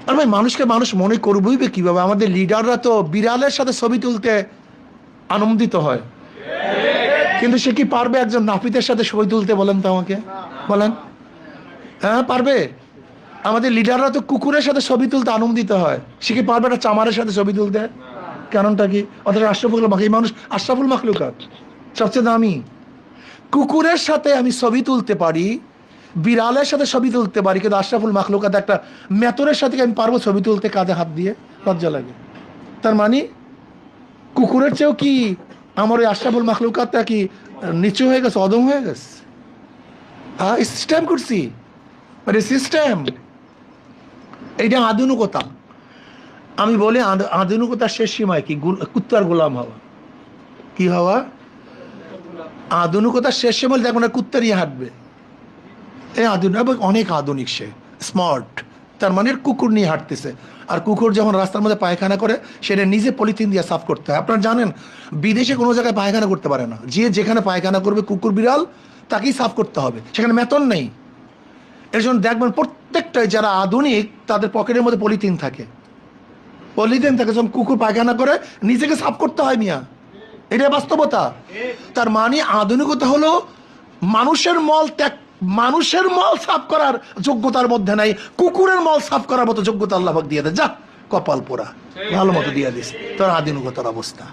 আর ভাই মানুষকে মানুষ মনে করবই বা কিভাবে? আমাদের লিডাররা তো বিড়ালের সাথে ছবি তুলতে আনন্দিত হয়, কিন্তু সে কি পারবে একজন নাপিতের সাথে ছবি তুলতে? বলেন তো আমাকে, বলেন। হ্যাঁ পারবে? আমাদের লিডাররা তো কুকুরের সাথে ছবি তুলতে আনন্দিত হয়, সে কি পারবে একটা চামারের সাথে ছবি তুলতে? কারণটা কি? অথচ আশরাফুল মাখলুক, এই মানুষ আশরাফুল মাখলুকাত, সবচেয়ে দামি। কুকুরের সাথে আমি ছবি তুলতে পারি, বিড়ালের সাথে ছবি তুলতে পারি, কিন্তু আশরাফুল মাখলুকাত একটা মেতরের সাথে আমি পারবো ছবি তুলতে কাঁধে হাত দিয়ে? লজ্জা লাগে। তার মানে কুকুরের চেয়েও কি আমার ওই আশরাফুল মাখলুকাতটা কি নিচু হয়ে গেছে, অদম হয়ে গেছে? হ্যাঁ, সিস্টেম করছি, মানে সিস্টেম। এইটা আধুনিকতা। আমি বলি আধুনিকতার শেষ সীমায় কি? কুত্তার গোলাম হওয়া। কি হওয়া? আধুনিকতার শেষ সীমায় দেখো না, কুত্তা নিয়ে হাঁটবে। এই আধুনিক, অনেক আধুনিক, সে স্মার্ট। তার মানে কুকুর নিয়ে হাঁটতেছে। আর কুকুর যখন রাস্তার মধ্যে পায়খানা করে, সেটা নিজে পলিথিন দিয়ে সাফ করতে হয়। আপনারা জানেন বিদেশে কোনো জায়গায় পায়খানা করতে পারে না, যে যেখানে পায়খানা করবে কুকুর বিড়াল তাকেই সাফ করতে হবে, সেখানে বেতন নেই। এর জন্য দেখবেন প্রত্যেকটাই যারা আধুনিক তাদের পকেটের মধ্যে পলিথিন থাকে, পলিথিন থাকে। যখন কুকুর পায়খানা করে নিজেকে সাফ করতে হয় মিয়া, এটা বাস্তবতা। তার মানে আধুনিকতা হলো মানুষের মল ত্যাগ, মানুষের মল সাফ করার যোগ্যতার মধ্যে নাই, কুকুরের মল সাফ করার মতো যোগ্যতা আল্লাহ পাক দিয়ে দেয়। যা কপাল পোড়া, ভালো মতো দিয়ে দিস তোর আধুনিকতার অবস্থা।